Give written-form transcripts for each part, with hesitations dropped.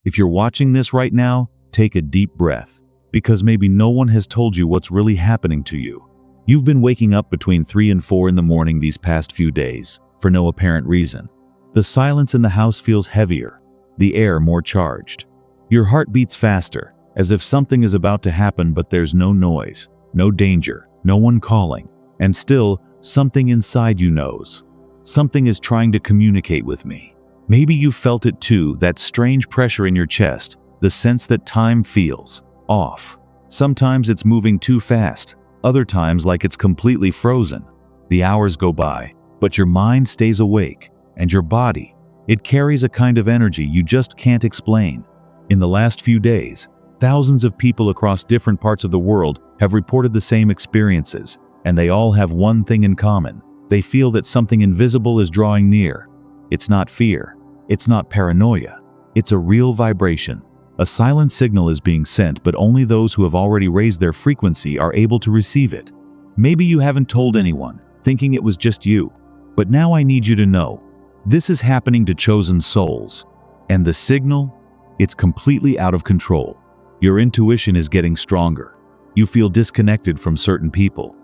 If you're watching this right now, take a deep breath, because maybe no one has told you what's really happening to you. You've been waking up between 3 and 4 in the morning these past few days, for no apparent reason. The silence in the house feels heavier, the air more charged. Your heart beats faster, as if something is about to happen, but there's no noise, no danger, no one calling. And still, something inside you knows. Something is trying to communicate with me. Maybe you felt it too, that strange pressure in your chest, the sense that time feels off. Sometimes it's moving too fast, other times like it's completely frozen. The hours go by, but your mind stays awake, and your body, it carries a kind of energy you just can't explain. In the last few days, thousands of people across different parts of the world have reported the same experiences, and they all have one thing in common. They feel that something invisible is drawing near. It's not fear. It's not paranoia. It's a real vibration. A silent signal is being sent, but only those who have already raised their frequency are able to receive it. Maybe you haven't told anyone, thinking it was just you. But now I need you to know, this is happening to chosen souls. And the signal? It's completely out of control. Your intuition is getting stronger. You feel disconnected from certain people.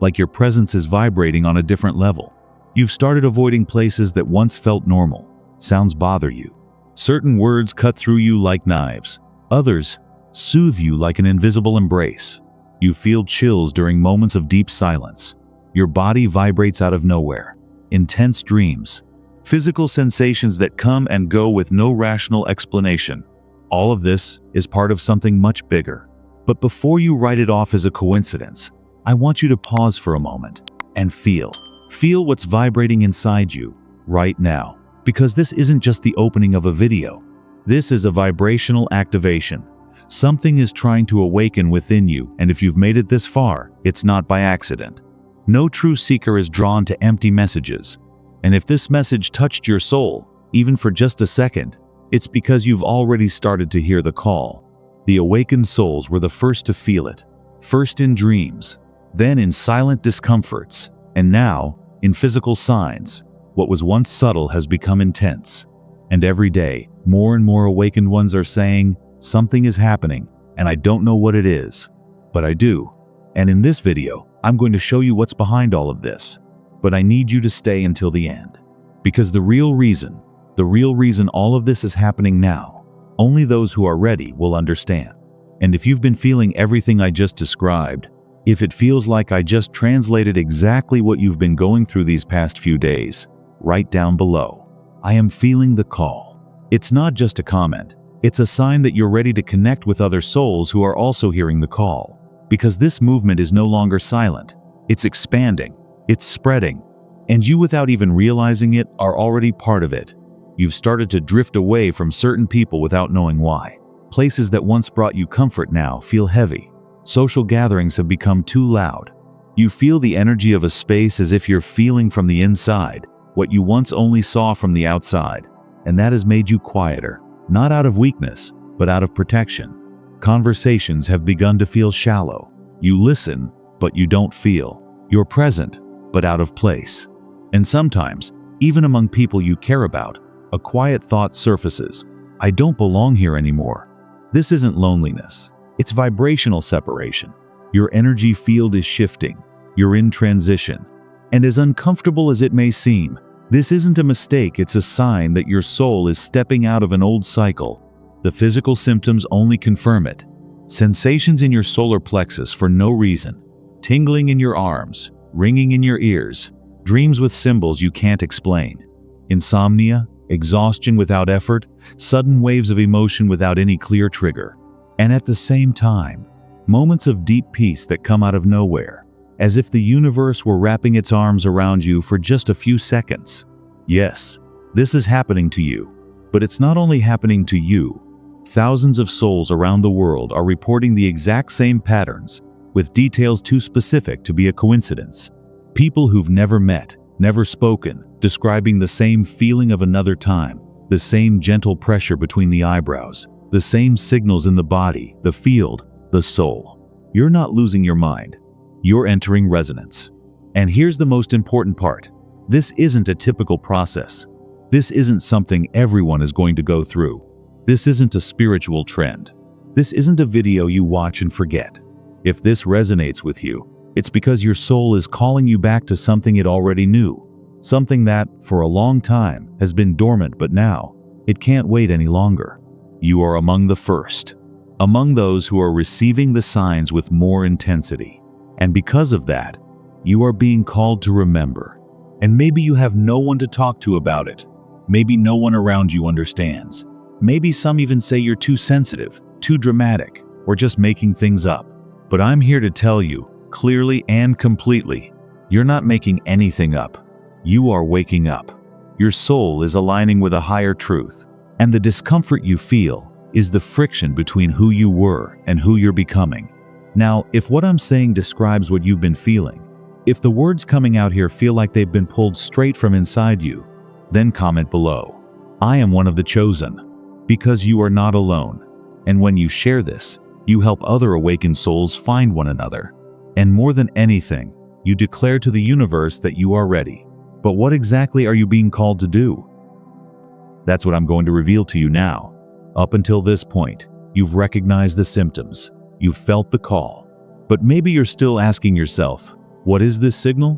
Like your presence is vibrating on a different level. You've started avoiding places that once felt normal. Sounds bother you. Certain words cut through you like knives. Others soothe you like an invisible embrace. You feel chills during moments of deep silence. Your body vibrates out of nowhere. Intense dreams. Physical sensations that come and go with no rational explanation. All of this is part of something much bigger. But before you write it off as a coincidence, I want you to pause for a moment and feel. Feel what's vibrating inside you right now. Because this isn't just the opening of a video. This is a vibrational activation. Something is trying to awaken within you, and if you've made it this far, it's not by accident. No true seeker is drawn to empty messages. And if this message touched your soul, even for just a second, it's because you've already started to hear the call. The awakened souls were the first to feel it. First in dreams, then in silent discomforts, and now in physical signs. What was once subtle has become intense. And every day, more and more awakened ones are saying, something is happening, and I don't know what it is. But I do. And in this video, I'm going to show you what's behind all of this. But I need you to stay until the end. Because the real reason all of this is happening now, only those who are ready will understand. And if you've been feeling everything I just described, if it feels like I just translated exactly what you've been going through these past few days, write down below. I am feeling the call. It's not just a comment. It's a sign that you're ready to connect with other souls who are also hearing the call. Because this movement is no longer silent. It's expanding. It's spreading. And you, without even realizing it, are already part of it. You've started to drift away from certain people without knowing why. Places that once brought you comfort now feel heavy. Social gatherings have become too loud. You feel the energy of a space as if you're feeling from the inside what you once only saw from the outside, and that has made you quieter, not out of weakness, but out of protection. Conversations have begun to feel shallow. You listen, but you don't feel. You're present, but out of place. And sometimes, even among people you care about, a quiet thought surfaces. I don't belong here anymore. This isn't loneliness. It's vibrational separation. Your energy field is shifting. You're in transition. And as uncomfortable as it may seem, this isn't a mistake, it's a sign that your soul is stepping out of an old cycle. The physical symptoms only confirm it. Sensations in your solar plexus for no reason. Tingling in your arms, ringing in your ears, dreams with symbols you can't explain. Insomnia, exhaustion without effort, sudden waves of emotion without any clear trigger. And at the same time, moments of deep peace that come out of nowhere. As if the universe were wrapping its arms around you for just a few seconds. Yes, this is happening to you. But it's not only happening to you. Thousands of souls around the world are reporting the exact same patterns, with details too specific to be a coincidence. People who've never met, never spoken, describing the same feeling of another time, the same gentle pressure between the eyebrows, the same signals in the body, the field, the soul. You're not losing your mind. You're entering resonance. And here's the most important part. This isn't a typical process. This isn't something everyone is going to go through. This isn't a spiritual trend. This isn't a video you watch and forget. If this resonates with you, it's because your soul is calling you back to something it already knew. Something that, for a long time, has been dormant, but now, it can't wait any longer. You are among the first. Among those who are receiving the signs with more intensity. And because of that, you are being called to remember. And maybe you have no one to talk to about it. Maybe no one around you understands. Maybe some even say you're too sensitive, too dramatic, or just making things up. But I'm here to tell you, clearly and completely, you're not making anything up. You are waking up. Your soul is aligning with a higher truth. And the discomfort you feel is the friction between who you were and who you're becoming. Now, if what I'm saying describes what you've been feeling, if the words coming out here feel like they've been pulled straight from inside you, then comment below. I am one of the chosen. Because you are not alone. And when you share this, you help other awakened souls find one another. And more than anything, you declare to the universe that you are ready. But what exactly are you being called to do? That's what I'm going to reveal to you now. Up until this point, you've recognized the symptoms. You've felt the call. But maybe you're still asking yourself, what is this signal?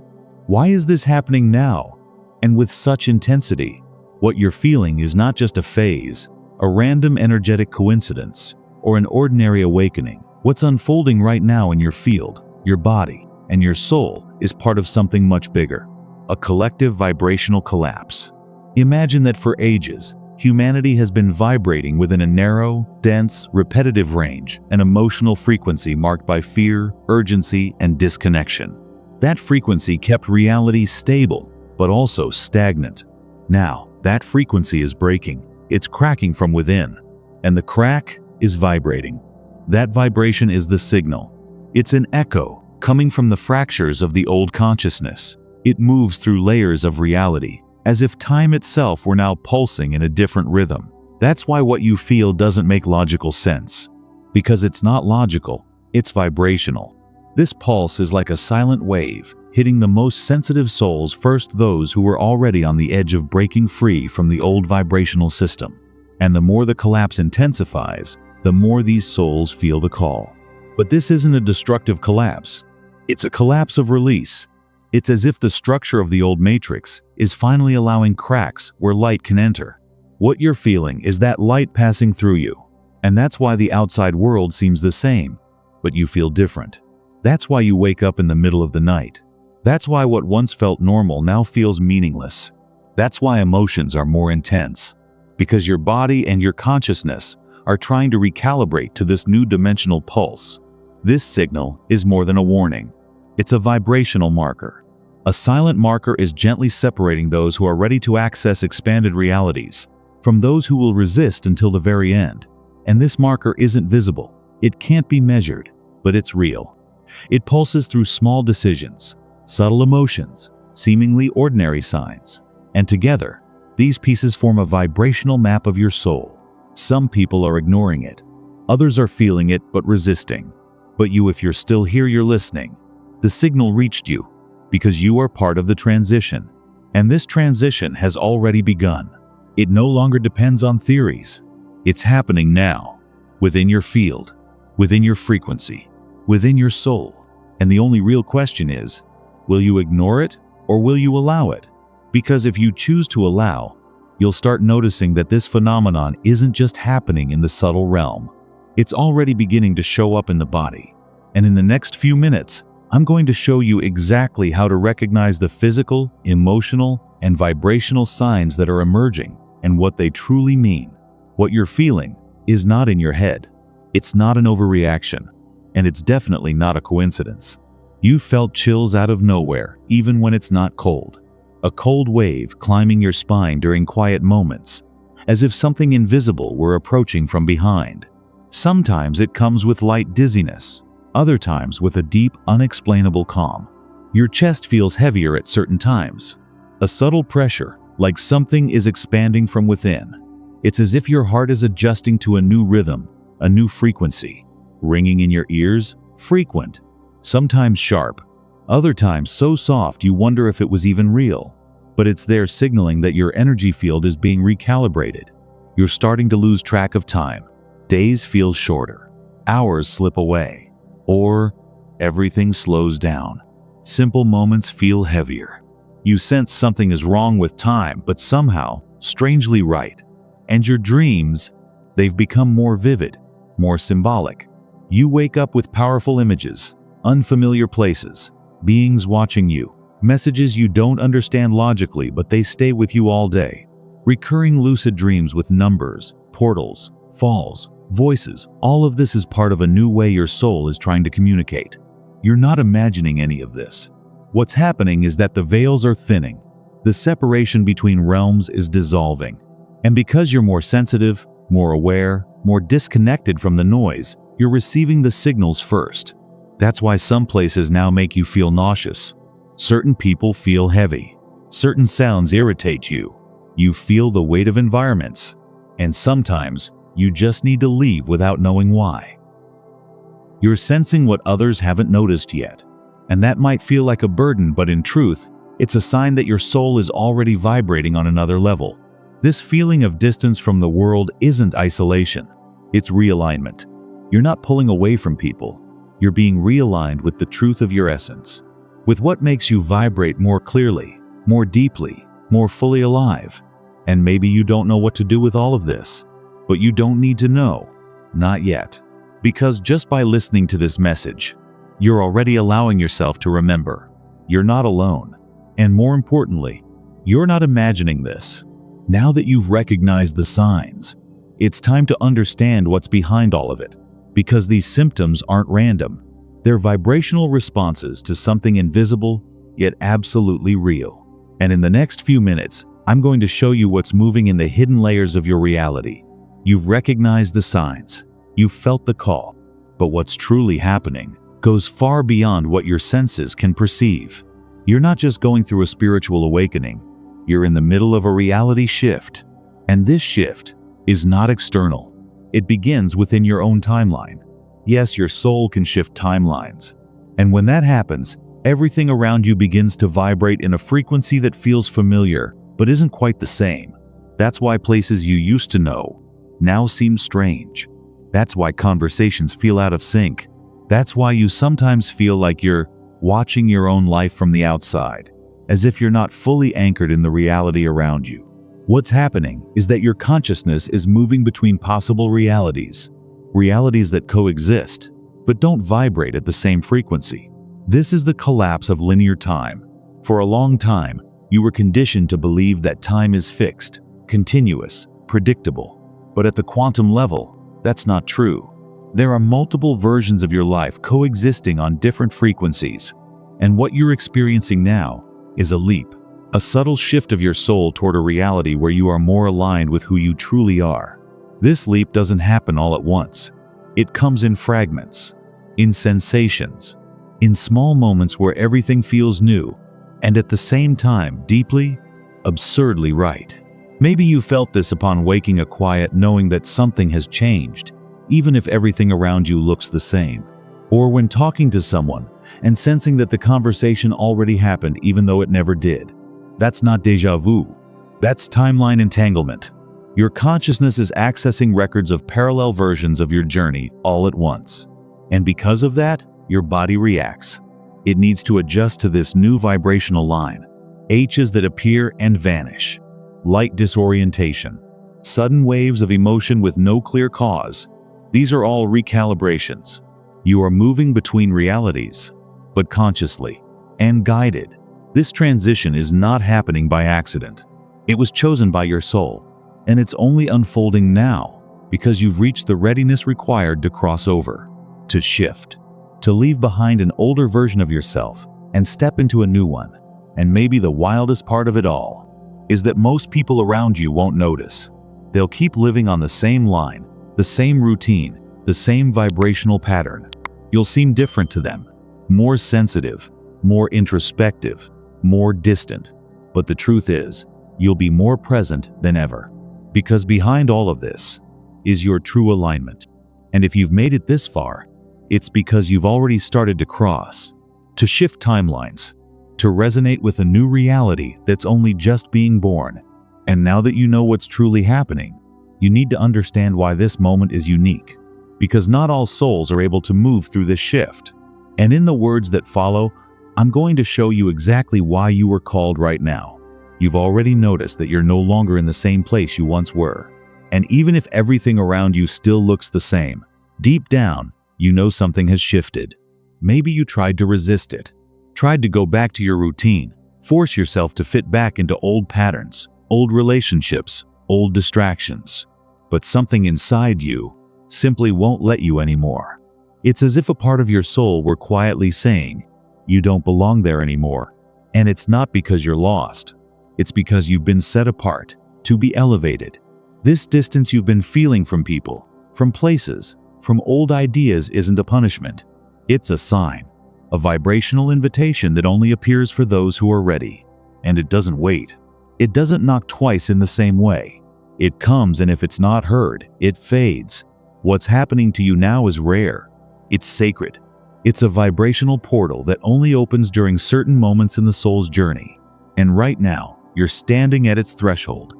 Why is this happening now? And with such intensity, what you're feeling is not just a phase, a random energetic coincidence, or an ordinary awakening. What's unfolding right now in your field, your body, and your soul is part of something much bigger. A collective vibrational collapse. Imagine that for ages, humanity has been vibrating within a narrow, dense, repetitive range, an emotional frequency marked by fear, urgency, and disconnection. That frequency kept reality stable, but also stagnant. Now, that frequency is breaking. It's cracking from within. And the crack is vibrating. That vibration is the signal. It's an echo coming from the fractures of the old consciousness. It moves through layers of reality, as if time itself were now pulsing in a different rhythm. That's why what you feel doesn't make logical sense. Because it's not logical, it's vibrational. This pulse is like a silent wave, hitting the most sensitive souls first, those who were already on the edge of breaking free from the old vibrational system. And the more the collapse intensifies, the more these souls feel the call. But this isn't a destructive collapse. It's a collapse of release. It's as if the structure of the old matrix is finally allowing cracks where light can enter. What you're feeling is that light passing through you. And that's why the outside world seems the same, but you feel different. That's why you wake up in the middle of the night. That's why what once felt normal now feels meaningless. That's why emotions are more intense. Because your body and your consciousness are trying to recalibrate to this new dimensional pulse. This signal is more than a warning. It's a vibrational marker. A silent marker is gently separating those who are ready to access expanded realities from those who will resist until the very end. And this marker isn't visible. It can't be measured, but it's real. It pulses through small decisions, subtle emotions, seemingly ordinary signs. And together, these pieces form a vibrational map of your soul. Some people are ignoring it. Others are feeling it but resisting. But you, if you're still here, you're listening. The signal reached you because you are part of the transition. And this transition has already begun. It no longer depends on theories. It's happening now, within your field, within your frequency, within your soul. And the only real question is, will you ignore it or will you allow it? Because if you choose to allow, you'll start noticing that this phenomenon isn't just happening in the subtle realm. It's already beginning to show up in the body. And in the next few minutes, I'm going to show you exactly how to recognize the physical, emotional, and vibrational signs that are emerging and what they truly mean. What you're feeling is not in your head. It's not an overreaction. And it's definitely not a coincidence. You felt chills out of nowhere, even when it's not cold. A cold wave climbing your spine during quiet moments, as if something invisible were approaching from behind. Sometimes it comes with light dizziness, other times with a deep, unexplainable calm. Your chest feels heavier at certain times. A subtle pressure, like something is expanding from within. It's as if your heart is adjusting to a new rhythm, a new frequency. Ringing in your ears, frequent, sometimes sharp, other times so soft you wonder if it was even real. But it's there signaling that your energy field is being recalibrated. You're starting to lose track of time. Days feel shorter. Hours slip away. Or everything slows down. Simple moments feel heavier. You sense something is wrong with time, but somehow, strangely right. And your dreams, they've become more vivid, more symbolic. You wake up with powerful images, unfamiliar places, beings watching you, messages you don't understand logically, but they stay with you all day. Recurring lucid dreams with numbers, portals, falls, voices, all of this is part of a new way your soul is trying to communicate. You're not imagining any of this. What's happening is that the veils are thinning. The separation between realms is dissolving. And because you're more sensitive, more aware, more disconnected from the noise, you're receiving the signals first. That's why some places now make you feel nauseous. Certain people feel heavy. Certain sounds irritate you. You feel the weight of environments. And sometimes, you just need to leave without knowing why. You're sensing what others haven't noticed yet. And that might feel like a burden, but in truth, it's a sign that your soul is already vibrating on another level. This feeling of distance from the world isn't isolation. It's realignment. You're not pulling away from people. You're being realigned with the truth of your essence, with what makes you vibrate more clearly, more deeply, more fully alive. And maybe you don't know what to do with all of this, but you don't need to know. Not yet. Because just by listening to this message, you're already allowing yourself to remember. You're not alone. And more importantly, you're not imagining this. Now that you've recognized the signs, it's time to understand what's behind all of it. Because these symptoms aren't random. They're vibrational responses to something invisible, yet absolutely real. And in the next few minutes, I'm going to show you what's moving in the hidden layers of your reality. You've recognized the signs. You've felt the call. But what's truly happening goes far beyond what your senses can perceive. You're not just going through a spiritual awakening. You're in the middle of a reality shift. And this shift is not external. It begins within your own timeline. Yes, your soul can shift timelines. And when that happens, everything around you begins to vibrate in a frequency that feels familiar, but isn't quite the same. That's why places you used to know now seem strange. That's why conversations feel out of sync. That's why you sometimes feel like you're watching your own life from the outside, as if you're not fully anchored in the reality around you. What's happening is that your consciousness is moving between possible realities, realities that coexist, but don't vibrate at the same frequency. This is the collapse of linear time. For a long time, you were conditioned to believe that time is fixed, continuous, predictable. But at the quantum level, that's not true. There are multiple versions of your life coexisting on different frequencies. And what you're experiencing now is a leap, a subtle shift of your soul toward a reality where you are more aligned with who you truly are. This leap doesn't happen all at once. It comes in fragments, in sensations, in small moments where everything feels new, and at the same time deeply, absurdly right. Maybe you felt this upon waking up quiet, knowing that something has changed, even if everything around you looks the same. Or when talking to someone and sensing that the conversation already happened even though it never did. That's not déjà vu. That's timeline entanglement. Your consciousness is accessing records of parallel versions of your journey all at once. And because of that, your body reacts. It needs to adjust to this new vibrational line. H's that appear and vanish. Light disorientation. Sudden waves of emotion with no clear cause. These are all recalibrations. You are moving between realities, but consciously and guided. This transition is not happening by accident. It was chosen by your soul, and it's only unfolding now because you've reached the readiness required to cross over, to shift, to leave behind an older version of yourself and step into a new one. And maybe the wildest part of it all is that most people around you won't notice. They'll keep living on the same line, the same routine, the same vibrational pattern. You'll seem different to them, more sensitive, more introspective, more distant. But the truth is, you'll be more present than ever. Because behind all of this is your true alignment. And if you've made it this far, it's because you've already started to cross, to shift timelines, to resonate with a new reality that's only just being born. And now that you know what's truly happening, You need to understand why this moment is unique, because not all souls are able to move through this shift. And in the words that follow, I'm going to show you exactly why you were called right now. You've already noticed that you're no longer in the same place you once were. And even if everything around you still looks the same, deep down, you know something has shifted. Maybe you tried to resist it, tried to go back to your routine, force yourself to fit back into old patterns, old relationships, old distractions. But something inside you simply won't let you anymore. It's as if a part of your soul were quietly saying, you don't belong there anymore. And it's not because you're lost. It's because you've been set apart, to be elevated. This distance you've been feeling from people, from places, from old ideas isn't a punishment. It's a sign, a vibrational invitation that only appears for those who are ready. And it doesn't wait. It doesn't knock twice in the same way. It comes, and if it's not heard, it fades. What's happening to you now is rare. It's sacred. It's a vibrational portal that only opens during certain moments in the soul's journey. And right now, you're standing at its threshold.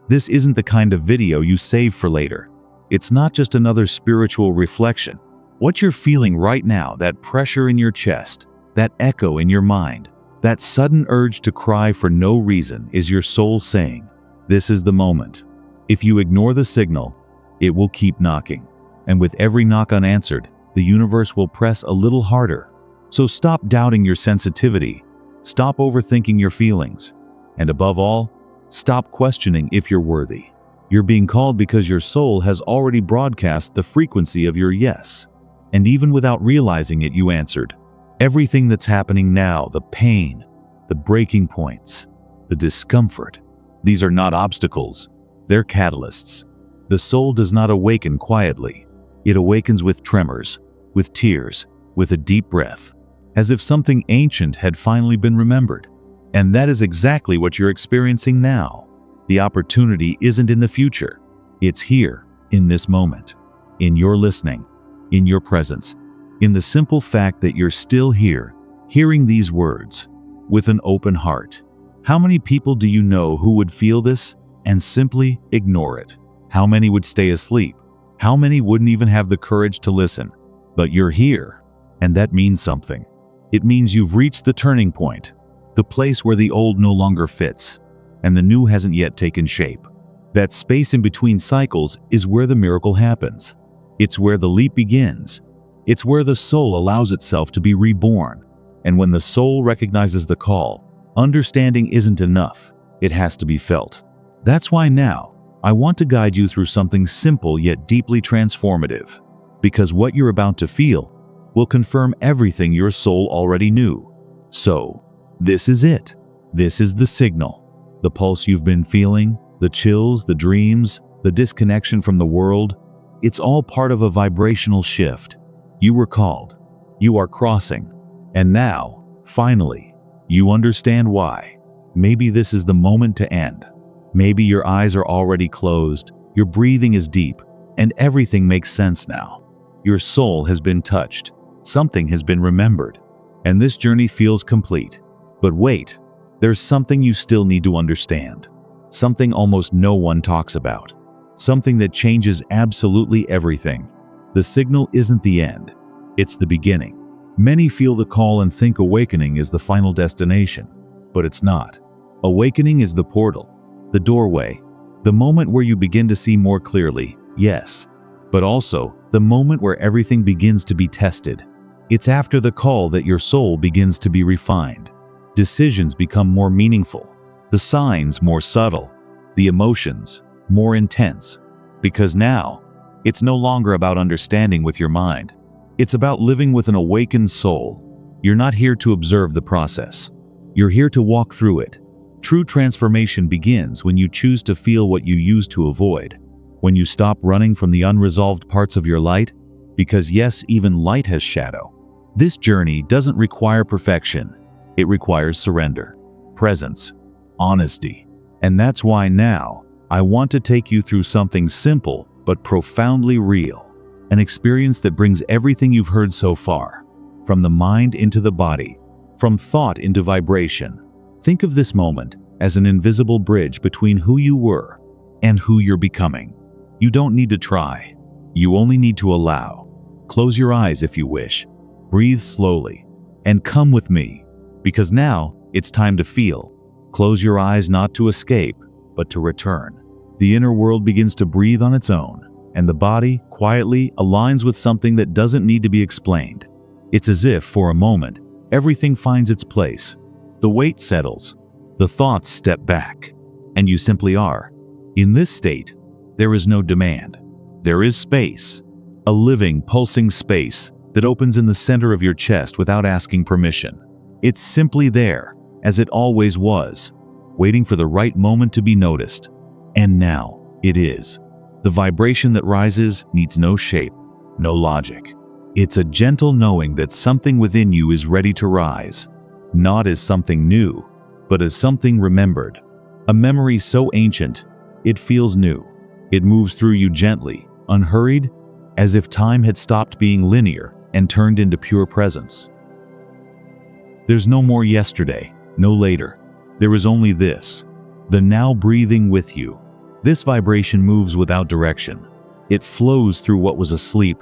This isn't the kind of video you save for later. It's not just another spiritual reflection. What you're feeling right now, that pressure in your chest, that echo in your mind, that sudden urge to cry for no reason, is your soul saying, this is the moment. If you ignore the signal, it will keep knocking. And with every knock unanswered, the universe will press a little harder. So stop doubting your sensitivity. Stop overthinking your feelings. And above all, stop questioning if you're worthy. You're being called because your soul has already broadcast the frequency of your yes. And even without realizing it, you answered. Everything that's happening now, the pain, the breaking points, the discomfort, these are not obstacles. They're catalysts. The soul does not awaken quietly. It awakens with tremors, with tears, with a deep breath, as if something ancient had finally been remembered. And that is exactly what you're experiencing now. The opportunity isn't in the future. It's here, in this moment, in your listening, in your presence, in the simple fact that you're still here, hearing these words, with an open heart. How many people do you know who would feel this and simply ignore it? How many would stay asleep? How many wouldn't even have the courage to listen? But you're here, and that means something. It means you've reached the turning point, the place where the old no longer fits, and the new hasn't yet taken shape. That space in between cycles is where the miracle happens. It's where the leap begins. It's where the soul allows itself to be reborn. And when the soul recognizes the call, understanding isn't enough. It has to be felt. That's why now, I want to guide you through something simple yet deeply transformative. Because what you're about to feel will confirm everything your soul already knew. So, this is it. This is the signal. The pulse you've been feeling, the chills, the dreams, the disconnection from the world. It's all part of a vibrational shift. You were called. You are crossing. And now, finally, you understand why. Maybe this is the moment to end. Maybe your eyes are already closed, your breathing is deep, and everything makes sense now. Your soul has been touched. Something has been remembered. And this journey feels complete. But wait, there's something you still need to understand. Something almost no one talks about. Something that changes absolutely everything. The signal isn't the end. It's the beginning. Many feel the call and think awakening is the final destination. But it's not. Awakening is the portal, the doorway, the moment where you begin to see more clearly, yes. But also, the moment where everything begins to be tested. It's after the call that your soul begins to be refined. Decisions become more meaningful. The signs more subtle. The emotions more intense. Because now, it's no longer about understanding with your mind. It's about living with an awakened soul. You're not here to observe the process. You're here to walk through it. True transformation begins when you choose to feel what you used to avoid. When you stop running from the unresolved parts of your light, because yes, even light has shadow. This journey doesn't require perfection. It requires surrender, presence, honesty. And that's why now, I want to take you through something simple but profoundly real. An experience that brings everything you've heard so far, from the mind into the body, from thought into vibration. Think of this moment as an invisible bridge between who you were and who you're becoming. You don't need to try. You only need to allow. Close your eyes if you wish. Breathe slowly. And come with me. Because now, it's time to feel. Close your eyes not to escape, but to return. The inner world begins to breathe on its own, and the body, quietly, aligns with something that doesn't need to be explained. It's as if, for a moment, everything finds its place. The weight settles. The thoughts step back. And you simply are. In this state, there is no demand. There is space. A living, pulsing space that opens in the center of your chest without asking permission. It's simply there, as it always was, waiting for the right moment to be noticed. And now, it is. The vibration that rises needs no shape, no logic. It's a gentle knowing that something within you is ready to rise, not as something new, but as something remembered. A memory so ancient, it feels new. It moves through you gently, unhurried, as if time had stopped being linear and turned into pure presence. There's no more yesterday, no later. There is only this, the now breathing with you. This vibration moves without direction. It flows through what was asleep,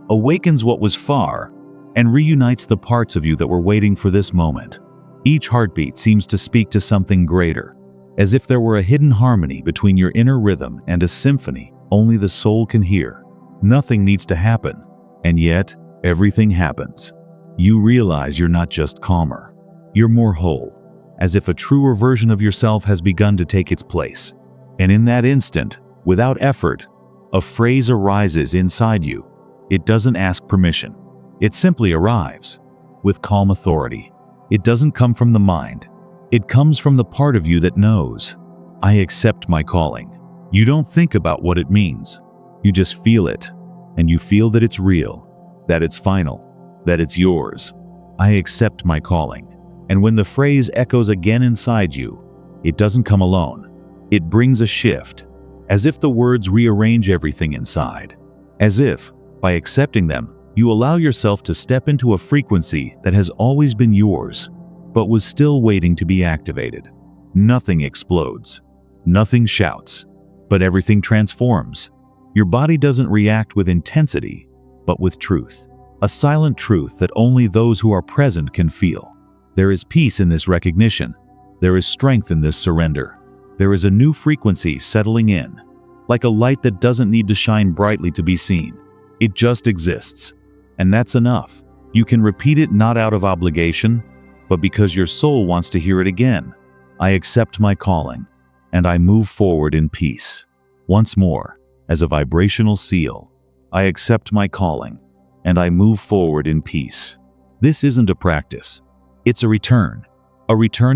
awakens what was far, and reunites the parts of you that were waiting for this moment. Each heartbeat seems to speak to something greater, as if there were a hidden harmony between your inner rhythm and a symphony only the soul can hear. Nothing needs to happen, and yet everything happens. You realize you're not just calmer, you're more whole, as if a truer version of yourself has begun to take its place. And in that instant, without effort, a phrase arises inside you. It doesn't ask permission. It simply arrives, with calm authority. It doesn't come from the mind. It comes from the part of you that knows. I accept my calling. You don't think about what it means. You just feel it, and you feel that it's real, that it's final, that it's yours. I accept my calling. And when the phrase echoes again inside you, it doesn't come alone. It brings a shift, as if the words rearrange everything inside. As if, by accepting them, you allow yourself to step into a frequency that has always been yours, but was still waiting to be activated. Nothing explodes. Nothing shouts. But everything transforms. Your body doesn't react with intensity, but with truth. A silent truth that only those who are present can feel. There is peace in this recognition. There is strength in this surrender. There is a new frequency settling in, like a light that doesn't need to shine brightly to be seen. It just exists. And that's enough. You can repeat it not out of obligation, but because your soul wants to hear it again. I accept my calling, and I move forward in peace. Once more, as a vibrational seal, I accept my calling, and I move forward in peace. This isn't a practice. It's a return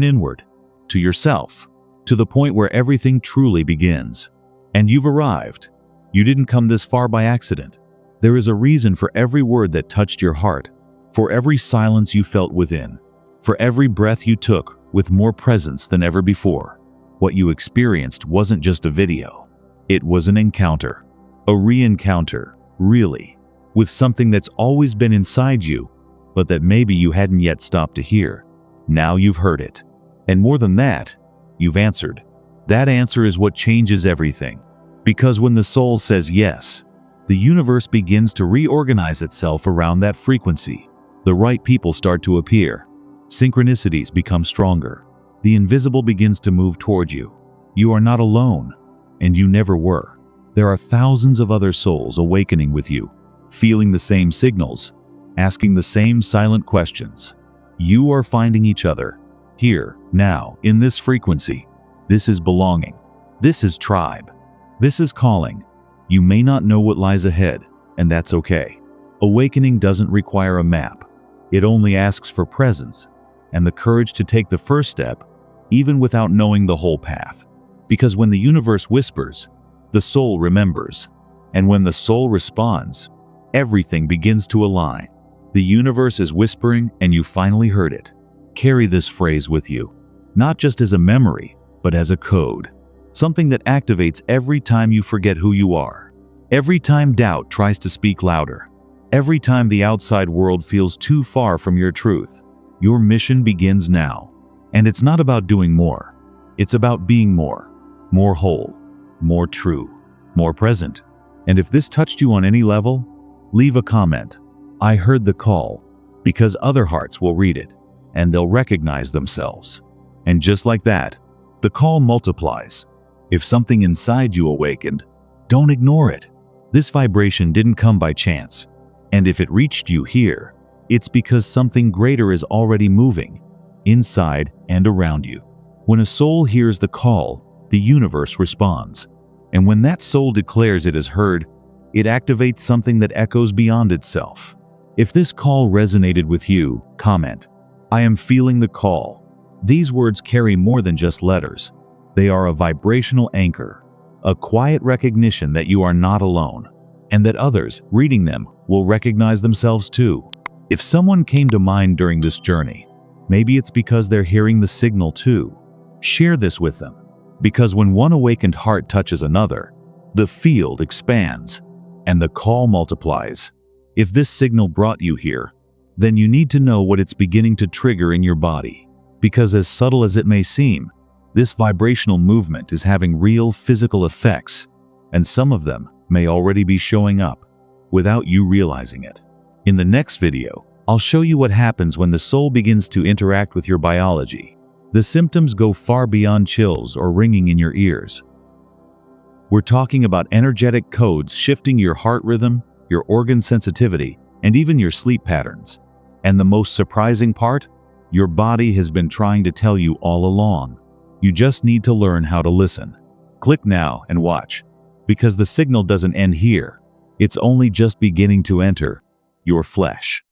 inward, to yourself, to the point where everything truly begins. And you've arrived. You didn't come this far by accident. There is a reason for every word that touched your heart, for every silence you felt within, for every breath you took with more presence than ever before. What you experienced wasn't just a video. It was an encounter, a re-encounter, really, with something that's always been inside you, but that maybe you hadn't yet stopped to hear. Now you've heard it. And more than that, you've answered. That answer is what changes everything. Because when the soul says yes, the universe begins to reorganize itself around that frequency. The right people start to appear. Synchronicities become stronger. The invisible begins to move toward you. You are not alone, and you never were. There are thousands of other souls awakening with you, feeling the same signals, asking the same silent questions. You are finding each other, here, now, in this frequency. This is belonging. This is tribe. This is calling. You may not know what lies ahead, and that's okay. Awakening doesn't require a map. It only asks for presence and the courage to take the first step, even without knowing the whole path. Because when the universe whispers, the soul remembers. And when the soul responds, everything begins to align. The universe is whispering, and you finally heard it. Carry this phrase with you, not just as a memory, but as a code. Something that activates every time you forget who you are. Every time doubt tries to speak louder. Every time the outside world feels too far from your truth. Your mission begins now. And it's not about doing more. It's about being more whole, more true, more present. And if this touched you on any level, leave a comment. I heard the call, because other hearts will read it, and they'll recognize themselves. And just like that, the call multiplies. If something inside you awakened, don't ignore it. This vibration didn't come by chance. And if it reached you here, it's because something greater is already moving, inside and around you. When a soul hears the call, the universe responds. And when that soul declares it is heard, it activates something that echoes beyond itself. If this call resonated with you, comment, "I am feeling the call." These words carry more than just letters. They are a vibrational anchor, a quiet recognition that you are not alone, and that others, reading them, will recognize themselves too. If someone came to mind during this journey, maybe it's because they're hearing the signal too. Share this with them, because when one awakened heart touches another, the field expands, and the call multiplies. If this signal brought you here, then you need to know what it's beginning to trigger in your body. Because as subtle as it may seem, this vibrational movement is having real physical effects, and some of them may already be showing up without you realizing it. In the next video, I'll show you what happens when the soul begins to interact with your biology. The symptoms go far beyond chills or ringing in your ears. We're talking about energetic codes shifting your heart rhythm, your organ sensitivity, and even your sleep patterns. And the most surprising part? Your body has been trying to tell you all along. You just need to learn how to listen. Click now and watch, because the signal doesn't end here. It's only just beginning to enter your flesh.